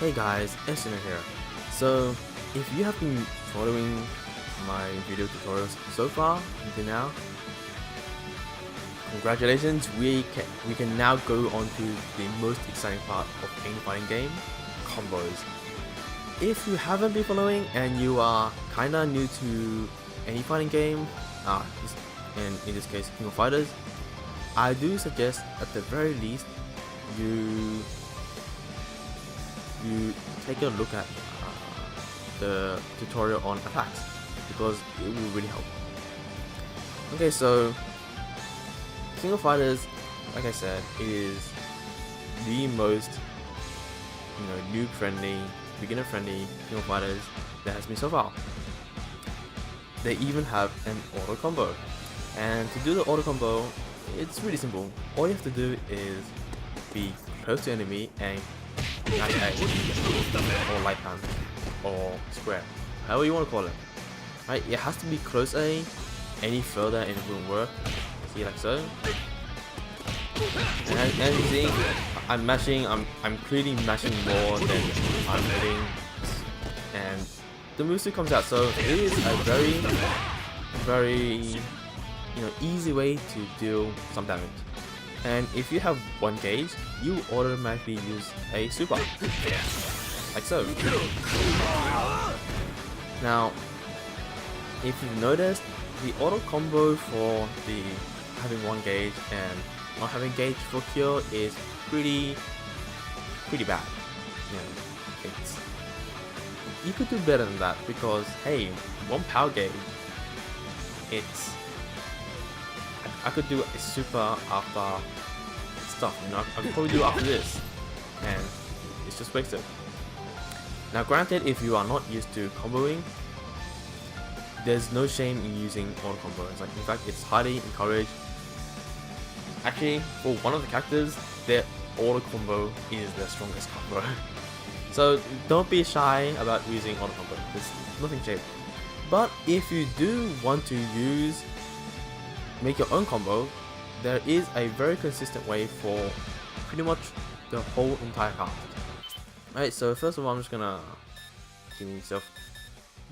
Hey guys, Estina here. So, if you have been following my video tutorials so far until now, congratulations, we can now go on to the most exciting part of any fighting game, combos. If you haven't been following and you are kinda new to any fighting game, and in this case King of Fighters, I do suggest at the very least you take a look at the tutorial on attacks, because it will really help. Okay, so King of Fighters, like I said, is the most noob friendly, beginner friendly King of Fighters that has been so far. They even have an auto combo, and to do the auto combo, it's really simple. All you have to do is be close to enemy and nice edge, or light hand, or square, however you want to call it. Right, it has to be close A. Any further and it won't work. See, like so. And you see, I'm mashing. I'm clearly mashing more than I'm hitting, and the move still comes out. So it is a very easy way to deal some damage. And if you have one gauge, you automatically use a super, like so. Now, if you've noticed, the auto combo for the having one gauge and not having gauge for cure is pretty bad. You could do better than that, because hey, one power gauge, I could do a super after stuff, I could probably do after this, and it's just wasted. Now granted, if you are not used to comboing, there's no shame in using auto combos. Like, in fact, it's highly encouraged. Actually, for one of the characters, their auto combo is their strongest combo. So don't be shy about using auto combo, there's nothing shame. But if you do want to make your own combo, there is a very consistent way for pretty much the whole entire card. Alright, so first of all, I'm just gonna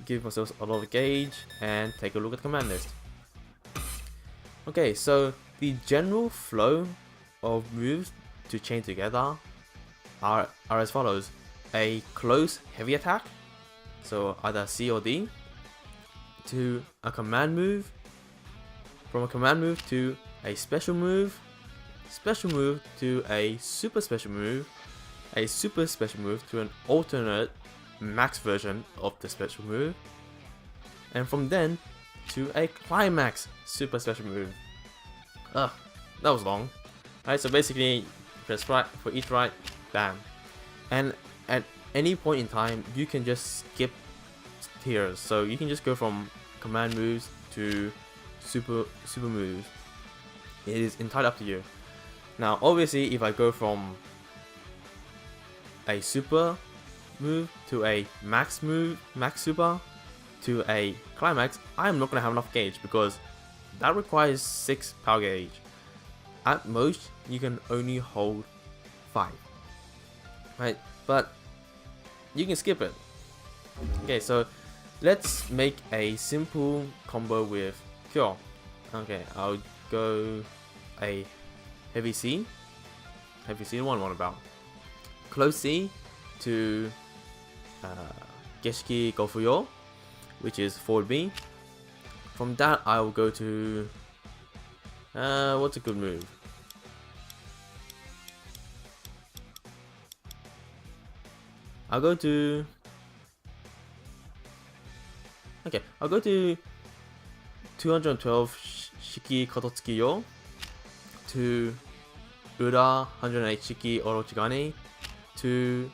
give myself a lot of gauge and take a look at the command list. Okay, so the general flow of moves to chain together are as follows: a close heavy attack, so either C or D, to a command move, from a command move to a special move to a super special move to an alternate max version of the special move, and from then to a climax super special move. Ugh, that was long. Alright, so basically press right for each right, bam. And at any point in time, you can just skip tiers, so you can just go from command moves to super moves. It is entirely up to you. Now obviously, if I go from a super move to a max super to a climax, I'm not gonna have enough gauge, because that requires 6 power gauge. At most, you can only hold 5. Right, but you can skip it. Okay, so let's make a simple combo with cure. Okay, I'll go a heavy C, the one about close C to Geshiki Gofuyo, which is forward B. From that, I will go to what's a good move? I'll go to 212 Shiki Kototsuki Yo to Ura 108 Shiki Orochigani to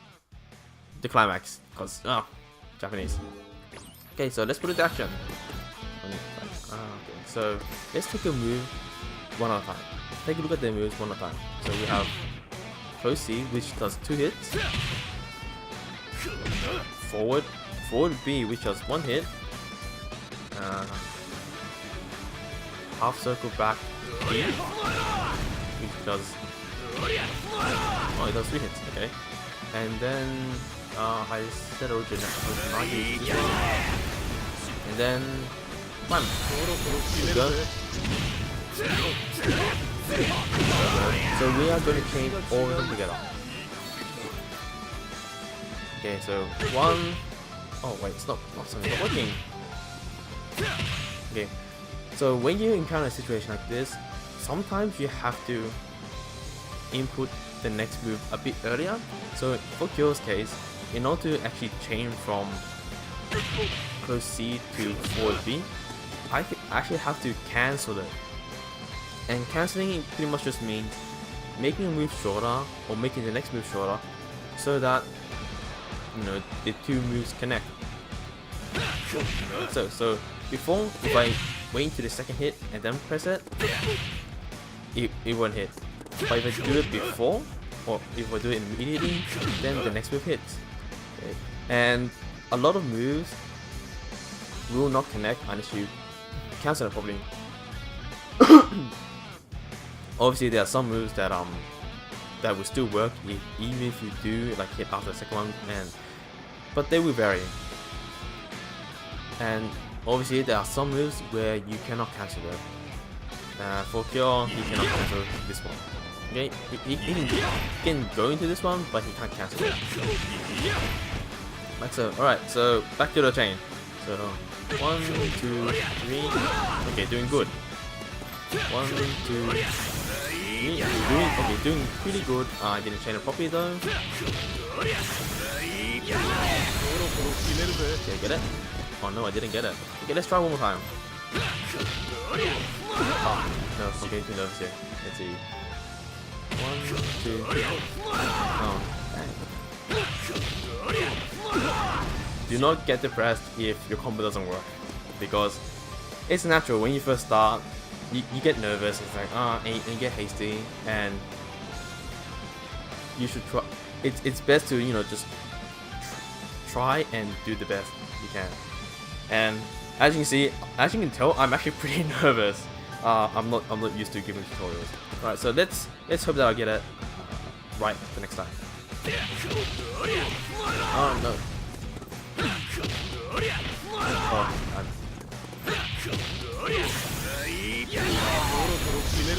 the climax, because Japanese. Okay, so let's put it to action. Okay, so let's take a move one at a time. Take a look at the moves one at a time. So we have close C, which does 2 hits. Forward B, which does 1 hit. Half circle back B, which does Oh, it does 3 hits, okay. And then I said originally this one, and then bam. Go. So we are going to chain all of them together. Okay, so one. Oh wait, it's not working. Okay, so when you encounter a situation like this, sometimes you have to input the next move a bit earlier. So for Kyo's case, in order to actually chain from close C to forward B, I actually have to cancel it. And cancelling it pretty much just means making a move shorter or making the next move shorter, so that the two moves connect. So before, if I wait to the second hit and then press it, it won't hit. But if I do it before, or if I do it immediately, then the next move hits. Okay. And a lot of moves will not connect unless you cancel it properly. Obviously, there are some moves that will still work even if you do like hit after the second one, but they will vary. And obviously, there are some moves where you cannot cancel it. For Kyo, he cannot cancel this one. Okay, he can go into this one, but he can't cancel it. Like so. Alright, so back to the chain. So 1, 2, 3. Okay, doing good. 1, 2, 3. Doing pretty good. I didn't chain it properly though. Okay, get it? Oh no, I didn't get it. Okay, let's try one more time. Oh, no, I'm getting too nervous here. Let's see. 1, 2, 3. Oh, dang. Do not get depressed if your combo doesn't work, because it's natural when you first start. You get nervous. It's like and you get hasty, and you should try. It's best to just try and do the best you can. And as you can see, as you can tell, I'm actually pretty nervous. I'm not used to giving tutorials. Alright, so let's hope that I'll get it right the next time. Oh no.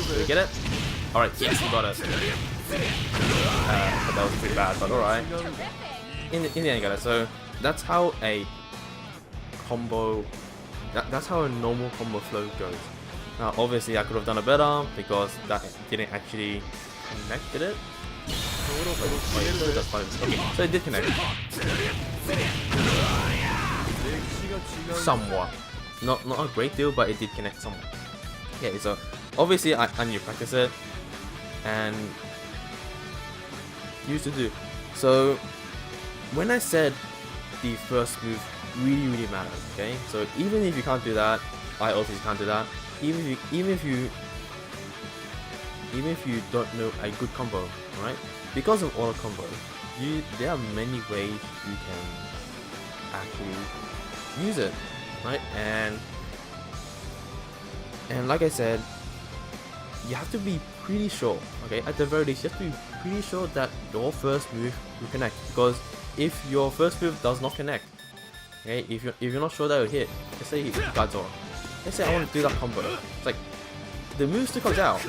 Did we get it? Alright, yes, we got it. But that was pretty bad, but alright. In the end, I got it. So that's how a combo. That's how a normal combo flow goes. Now, obviously, I could have done it better because that didn't actually connect, did it? Okay, so it did connect. Somewhat. Not a great deal, but it did connect somewhat. Okay, so obviously I need to practice it and used to do. So when I said the first move really matters, okay? So even if you can't do that, I obviously can't do that. Even if you don't know a good combo, right? Because of auto combo, there are many ways you can actually use it, right? And like I said, you have to be pretty sure, okay? At the very least, you have to be pretty sure that your first move will connect. Because if your first move does not connect, okay, if you're not sure that will hit, let's say guards on. Let's say I want to do that combo. It's like the move still comes out,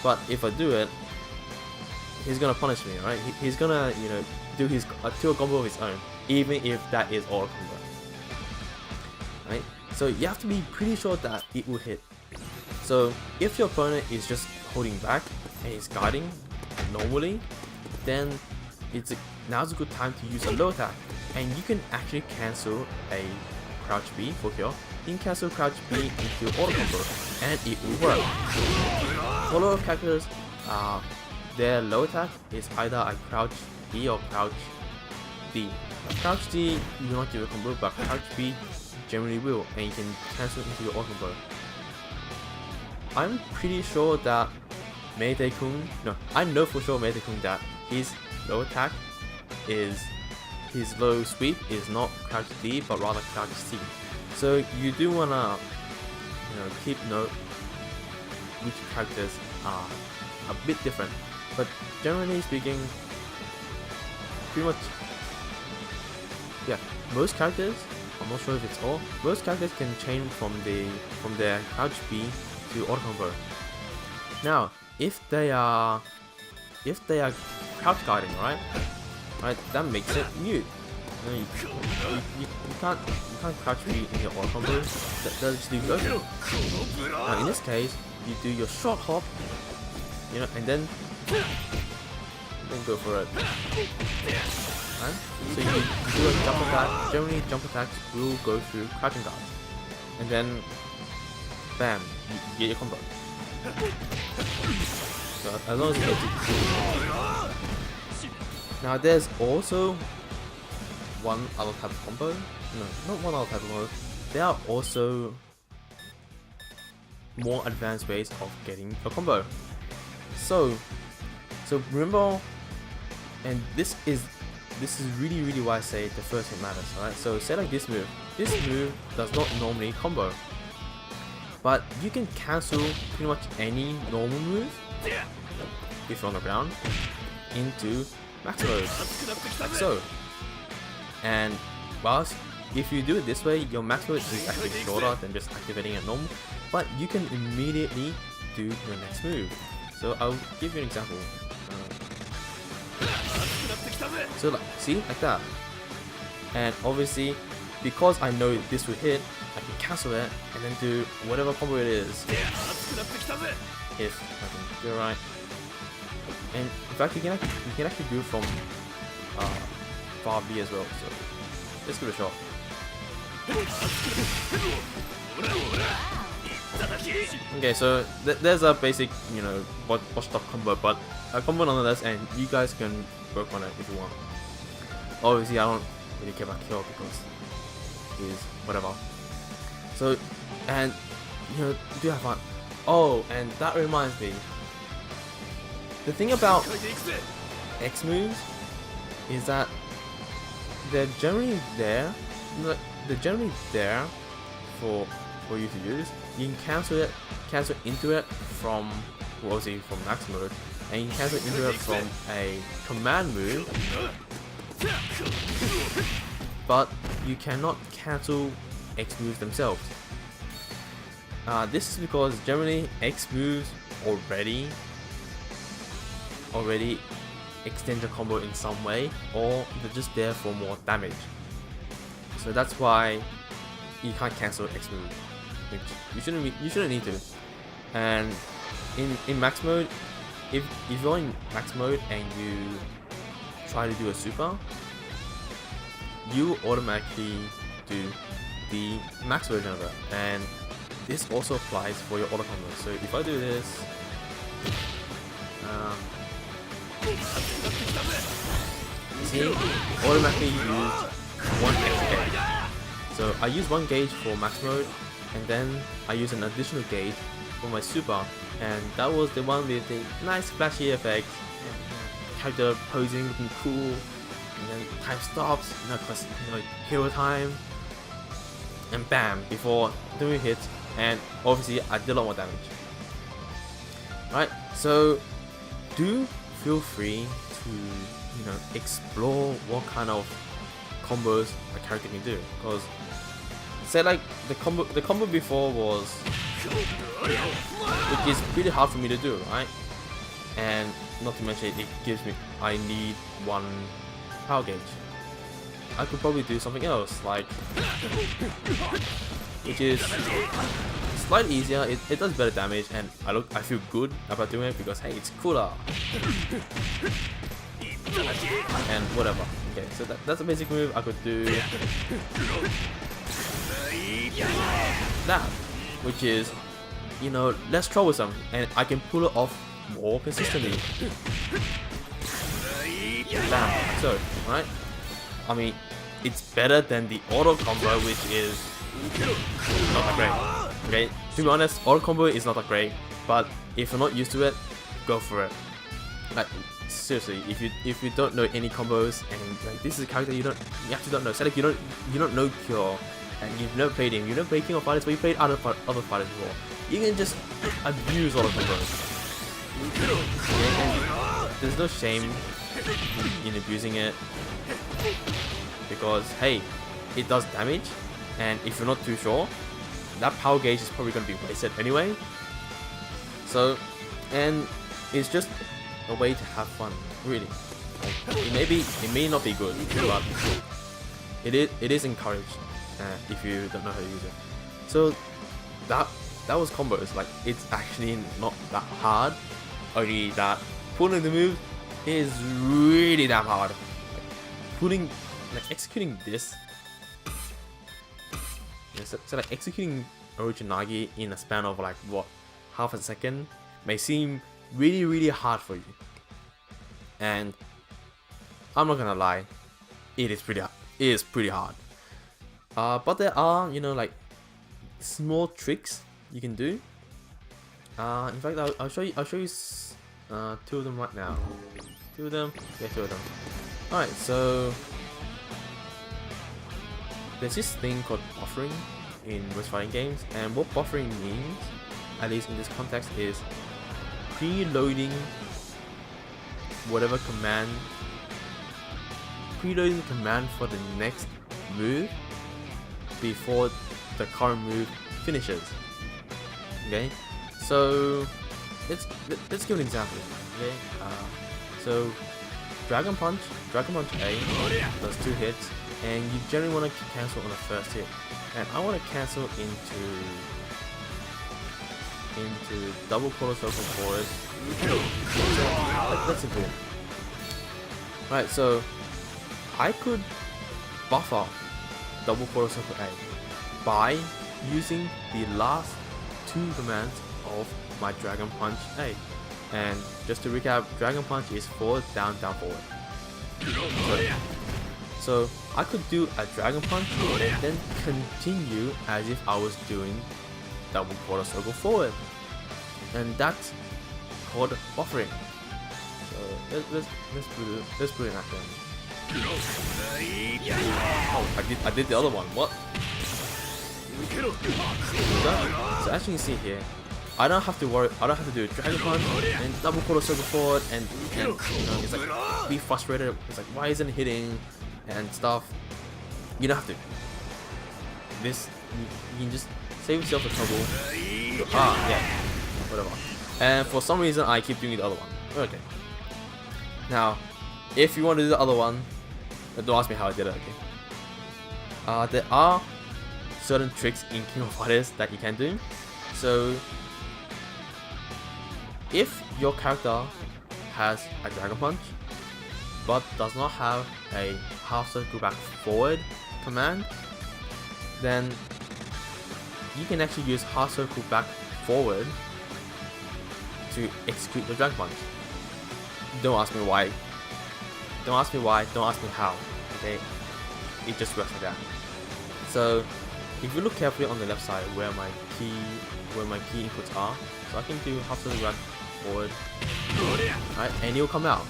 but if I do it, he's gonna punish me, right? He's gonna do a combo of his own, even if that is auto combo, right? So you have to be pretty sure that it will hit. So if your opponent is just holding back and is guarding normally, then now's a good time to use a low attack, and you can actually cancel a crouch B for Kyo. You can cancel crouch B into auto combo, and it will work. For a lot of characters, their low attack is either a crouch B or crouch D. Crouch D will not give a combo, but crouch B generally will, and you can cancel into your auto combo. I'm pretty sure that I know for sure Meite-kun that his low attack his low sweep is not crouch D but rather crouch C. So you do wanna keep note which characters are a bit different, but generally speaking, pretty much yeah, most characters, I'm not sure if it's all, most characters can change from their crouch B to auto combo. Now, if they are crouch guarding, right, that makes it mute. You can't crouch B in your auto combo. That just leaves open. Now in this case, you do your short hop, and then go for it. Right? So you do a jump attack. Generally, jump attacks will go through crouching guards, and then bam, you get your combo. So as long as you get to. Now there's also one other type of combo. No, not one other type of combo. There are also more advanced ways of getting a combo. So remember, and this is really why I say the first hit matters. Alright, so say like this move. This move does not normally combo, but you can cancel pretty much any normal move if you're on the ground into max mode, like so. And whilst if you do it this way, your max mode is actually shorter than just activating it normal, but you can immediately do your next move. So I'll give you an example. So like, see, like that. And obviously, because I know this will hit, I can cancel it and then do whatever combo it is. If I can do it right. And in fact, you can actually do it from far B as well. So let's give it a shot. Okay, so there's a basic, watchdog combo, but a combo nonetheless, and you guys can work on it if you want. Obviously, I don't really care about kill because he's whatever. So, and do have fun. Oh, and that reminds me. The thing about X moves is that they're generally there. They're generally there for you to use. You can cancel into it from obviously from max mode, and you can cancel into it from a command move, but you cannot cancel X moves themselves. This is because generally X moves already extend your combo in some way, or they're just there for more damage. So that's why you can't cancel X move. You shouldn't need to. And in max mode, if you're in max mode and you try to do a super, you automatically do the max version of it, and this also applies for your auto combo. So if I do this, see, automatically use one extra gauge. So I use one gauge for max mode, and then I use an additional gauge for my super, and that was the one with the nice flashy effects, and character posing looking cool, and then time stops, cause hero time, and bam, before doing hits, and obviously I did a lot more damage. Right, so do feel free to explore what kind of combos a character can do, because say like the combo before was, which is pretty hard for me to do, right? And not to mention it gives me, I need one power gauge. I could probably do something else, like, which is slightly easier. It does better damage, and I feel good about doing it because hey, it's cooler. And whatever. Okay, so that's a basic move. I could do that, which is less troublesome, and I can pull it off more consistently. Bam, so right. I mean, it's better than the auto combo, which is not that great. Okay, to be honest, auto combo is not that great, but if you're not used to it, go for it. Like seriously, if you don't know any combos, and like this is a character you actually don't know. Say like you don't know Cure, and you've never played him. You never played King of Fighters, but you played other fighters before. You can just abuse auto combos. Okay, and there's no shame in abusing it. because hey, it does damage, and if you're not too sure, that power gauge is probably going to be wasted anyway. So, and it's just a way to have fun, really. Like, it may not be good, but it is encouraged if you don't know how to use it. So that was combos. Like, it's actually not that hard, only that pulling the move is really damn hard. Like, executing this, so like executing Orochimaru in a span of like what, half a second may seem really hard for you, and I'm not gonna lie, it is pretty hard. But there are, you know, like small tricks you can do. In fact, I'll show you 2 of them right now. 2 of them, yeah, 2 of them. Alright, so there's this thing called buffering in voice fighting games, and what buffering means, at least in this context, is preloading whatever command, preloading the command for the next move before the current move finishes. Okay, so let's give an example. Okay, so Dragon Punch A does 2 hits, and you generally want to cancel on the first hit, and I want to cancel into double quarter circle forward. That's simple. Right, so I could buffer double quarter circle A by using the last 2 commands of my Dragon Punch A. And just to recap, Dragon Punch is forward, down, down, forward. So I could do a Dragon Punch and then continue as if I was doing double quarter circle forward, and that's called buffering. So let's put it in action. Oh, I did the other one. What? So as you can see here, I don't have to worry. I don't have to do a Dragon Punch and double quarter circle forward, and you know, it's like be frustrated. It's like, why isn't it hitting and stuff. You don't have to. This you can just save yourself the trouble. Yeah, whatever. And for some reason, I keep doing the other one. Okay. Now, if you want to do the other one, don't ask me how I did it. Okay. There are certain tricks in King of Fighters that you can do. So, if your character has a Dragon Punch, but does not have a half circle back forward command, then you can actually use half circle back forward to execute the Dragon Punch. Don't ask me why. Don't ask me why. Don't ask me how. Okay, it just works like that. So if you look carefully on the left side where my key inputs are, so I can do half circle back forward, right, and it will come out.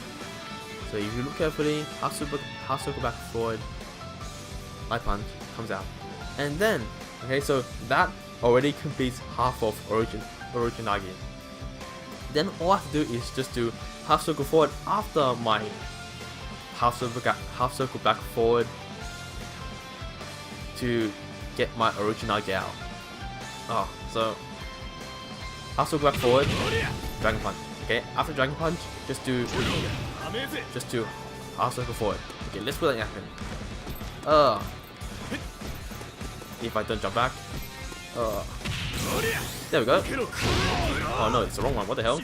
So if you look carefully, half circle back forward, light punch comes out, and then okay, so that already completes half of Orochimaru. Then all I have to do is just do half circle forward after my half circle back forward to get my Orochimaru out. So half circle back forward, Dragon Punch. Okay, after Dragon Punch, just do half circle forward. Okay, let's put that in action. If I don't jump back, there we go. Oh no, it's the wrong one. What the hell?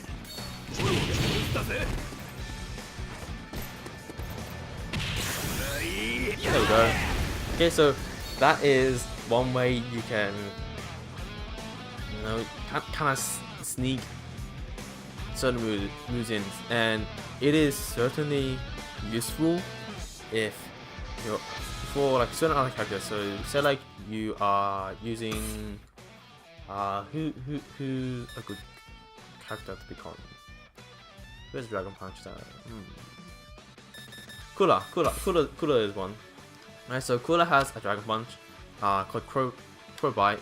There we go. Okay, so that is one way you can, you know, kind of sneak certain moves in, and it is certainly useful if you're for like certain other characters. So say like you are using who's a good character to be called? Where's Dragon Punch? Cooler is one. Right, so Cooler has a Dragon Punch called Crow Bite.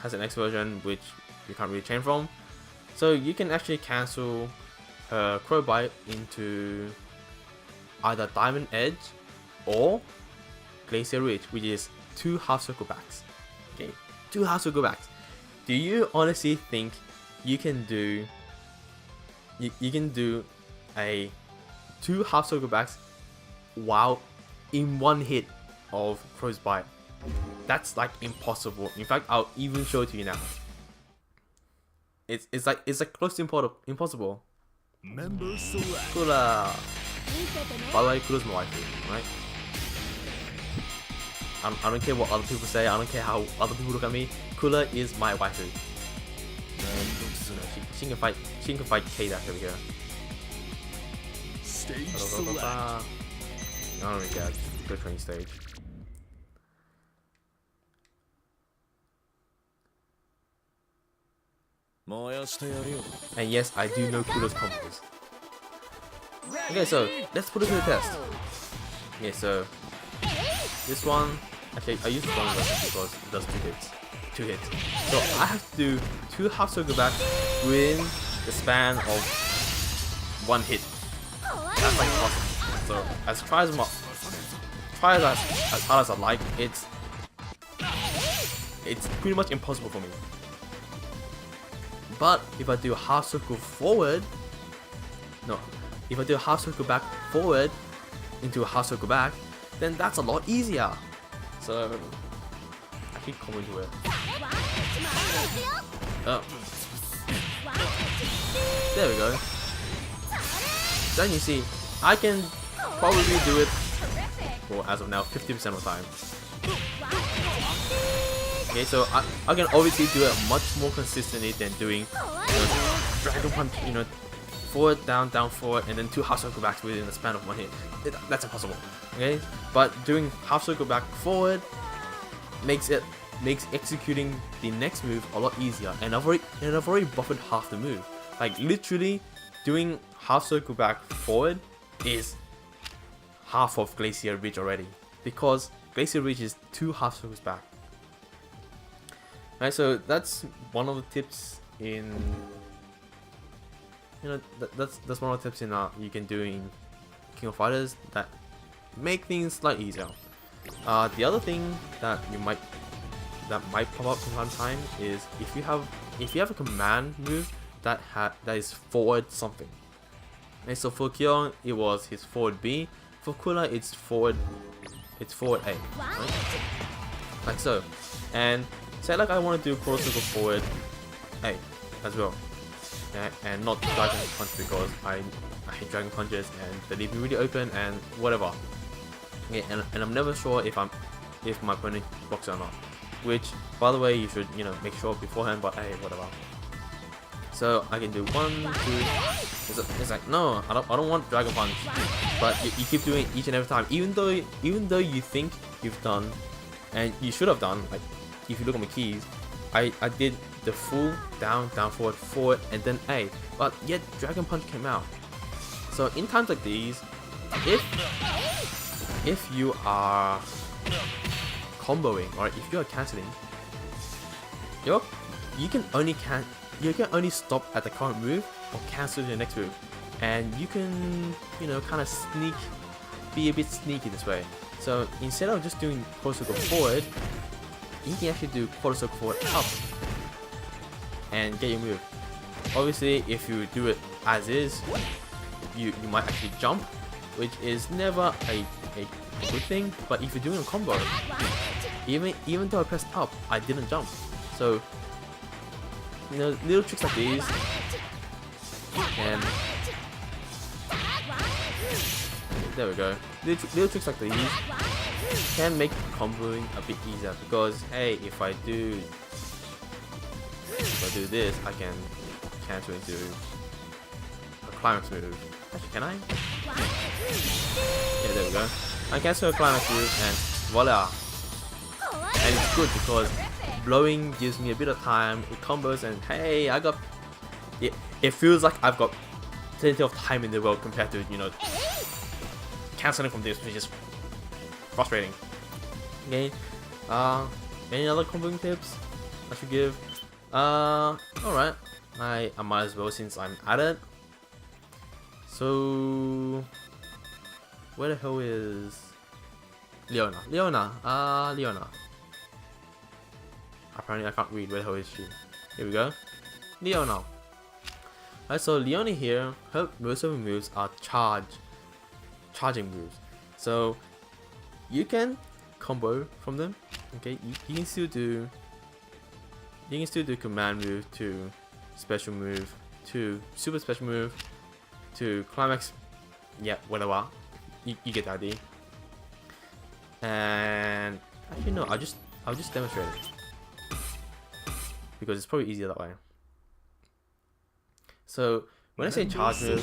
Has an X version which you can't really chain from. So you can actually cancel her Crow Bite into either Diamond Edge or Glacier Ridge, which is 2 half circle backs. Okay, 2 half circle backs. Do you honestly think you can do a 2 half circle backs while in one hit of Crow's Bite? That's like impossible. In fact, I'll even show it to you now. It's like close to impossible. Member select. Kula. By the way, Kula's my waifu, right? I don't care what other people say. I don't care how other people look at me. Kula is my waifu. She can fight. She can fight K-Dash over here. Stage select. I don't really care. Just go training stage. And yes, I do know Kula's combos. Okay, so let's put it to the test. Okay, so this one, actually I use the one version because it does 2 hits. So I have to do 2 half circle back within the span of 1 hit. That's like awesome. So as hard as I like, it's pretty much impossible for me. But if I do a half circle forward, if I do a half circle back forward into a half circle back, then that's a lot easier. So I keep coming to it. Oh. There we go. Then you see, I can probably do it, well, as of now, 50% of the time. Okay, so I can obviously do it much more consistently than doing, Dragon Punch, forward, down, forward, and then 2 half circle backs within the span of 1 hit. That's impossible. Okay, but doing half circle back forward makes executing the next move a lot easier. And I've already buffered half the move. Like literally, doing half circle back forward is half of Glacier Ridge already, because Glacier Ridge is 2 half circles back. Right, so that's one of the tips in, that's one of the tips in you can do in King of Fighters that make things slightly easier. The other thing that might pop up from time to time is if you have a command move that is forward something. And so for Kyo, it was his forward B. For Kula, it's forward A. Right? Like so. And say like I want to do quarter circle forward A as well, and not Dragon Punch because I hate Dragon Punches and they leave me really open and whatever. Yeah, and I'm never sure if my opponent blocks it or not. Which, by the way, you should make sure beforehand. But hey, whatever. So I can do 1, 2. It's like no, I don't want Dragon Punch, but you keep doing it each and every time, even though you think you've done, and you should have done, like. If you look at my keys, I did the full down, forward, and then A, but yet Dragon Punch came out. So in times like these, if you are comboing or if you are cancelling, you can only stop at the current move or cancel your next move, and you can kind of be a bit sneaky this way. So instead of just doing quarter circle forward, you can actually do quarter circle forward up and get your move. Obviously, if you do it as is, you might actually jump, which is never a good thing. But if you're doing a combo, even though I pressed up, I didn't jump. So little tricks like these can, there we go. Little tricks like these can make comboing a bit easier, because hey, if I do this, I can cancel into a climax move. Actually, can I? Yeah, there we go. I cancel a climax move and voila. And it's good because blowing gives me a bit of time, it combos, and hey, it feels like I've got plenty of time in the world compared to canceling from this, which is frustrating. Okay. Any other comboing tips I should give? Alright. I might as well since I'm at it. So where the hell is Leona. Apparently I can't read. Where the hell is she? Here we go. Leona. Alright, so Leona here, most of her moves are charging moves. So you can combo from them. Okay, you can still do command move to special move to super special move to climax. Yeah, whatever. You get the idea. And actually no, I'll just demonstrate it because it's probably easier that way. So when I say charge move,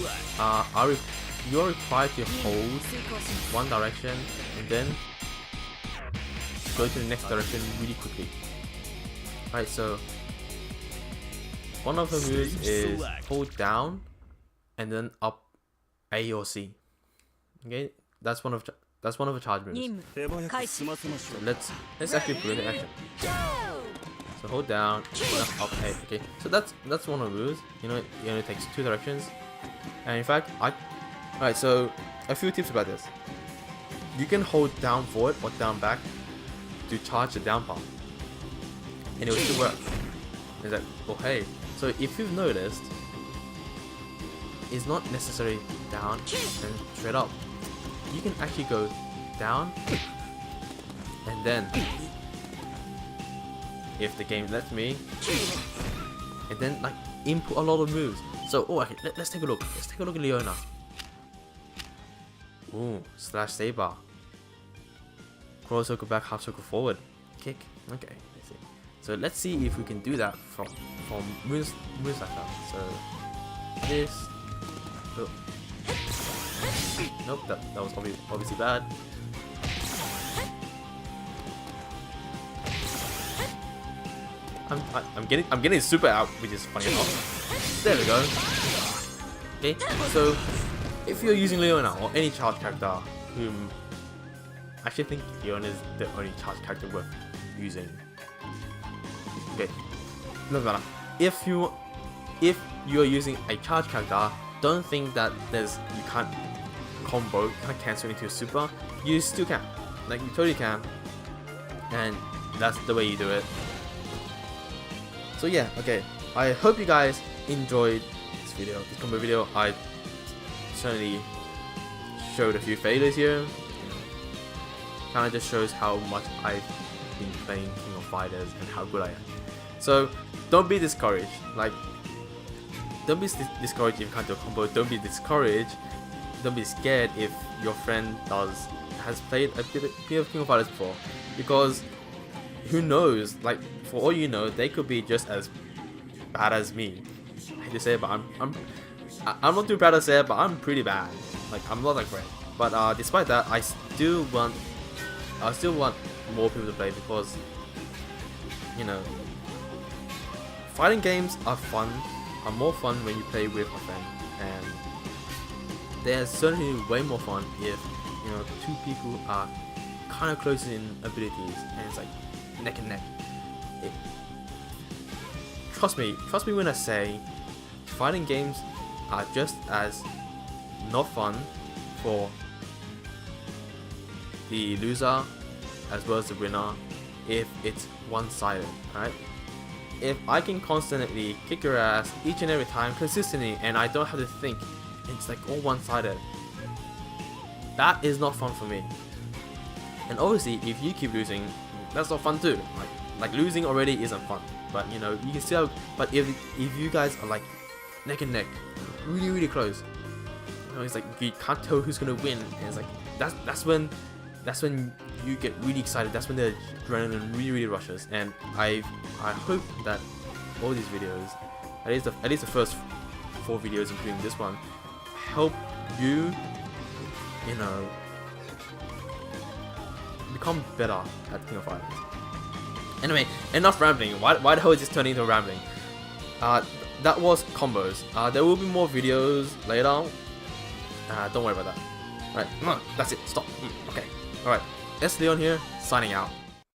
you're required to hold one direction and then go to the next direction really quickly. Alright, so one of the moves is hold down and then up A or C. Okay, that's one of the charge moves. So let's actually put it in action. So hold down, up A. Okay, so that's one of the moves. You know, it only takes 2 directions. And in fact, alright, so a few tips about this. You can hold down forward or down back to charge the down part, and it will still work. It's like, oh hey. So if you've noticed, it's not necessarily down and straight up. You can actually go down and then, if the game lets me, and then like input a lot of moves. So okay, let's take a look. Let's take a look at Leona. Ooh, slash saber. Cross circle back, half circle forward, kick. Okay, let's see. So let's see if we can do that from moves like that. So this. Oh. Nope, that was obviously bad. I'm getting super out, which is funny enough. There we go. Okay, so if you're using Leona or any charge character whom I actually think Leona is the only charge character worth using. Okay, doesn't matter. If you're using a charge character, don't think that you can't combo, you can't cancel into a super. You still can, like you totally can, and that's the way you do it. So yeah, okay. I hope you guys enjoyed this video, this combo video. I certainly showed a few failures here. Kind of just shows how much I've been playing King of Fighters and how good I am. So don't be discouraged. Like, don't be discouraged if you can't do a combo. Don't be discouraged. Don't be scared if your friend has played a bit of King of Fighters before, because who knows? Like, for all you know, they could be just as bad as me. I hate to say it, but I'm not too bad to say it, but I'm pretty bad. Like, I'm not that great. But despite that, I still want more people to play, because, you know, fighting games are more fun when you play with a friend, and they're certainly way more fun if, you know, 2 people are kind of close in abilities and it's like neck and neck. Trust me when I say fighting games are just as not fun for the loser as well as the winner if it's one-sided, right? If I can constantly kick your ass each and every time consistently and I don't have to think, it's like all one-sided, that is not fun for me. And obviously if you keep losing, that's not fun too. Like losing already isn't fun, but you know, you can still, but if you guys are like neck and neck, really close, you know, it's like you can't tell who's gonna win, and it's like that's when you get really excited. That's when the adrenaline really rushes. And I hope that all these videos, at least the first 4 videos including this one, help you, you know, become better at King of Fighters. Anyway, enough rambling. Why the hell is this turning into rambling? That was combos. There will be more videos later. Don't worry about that. Right, that's it. Stop. Okay. Alright. S Leon here, signing out.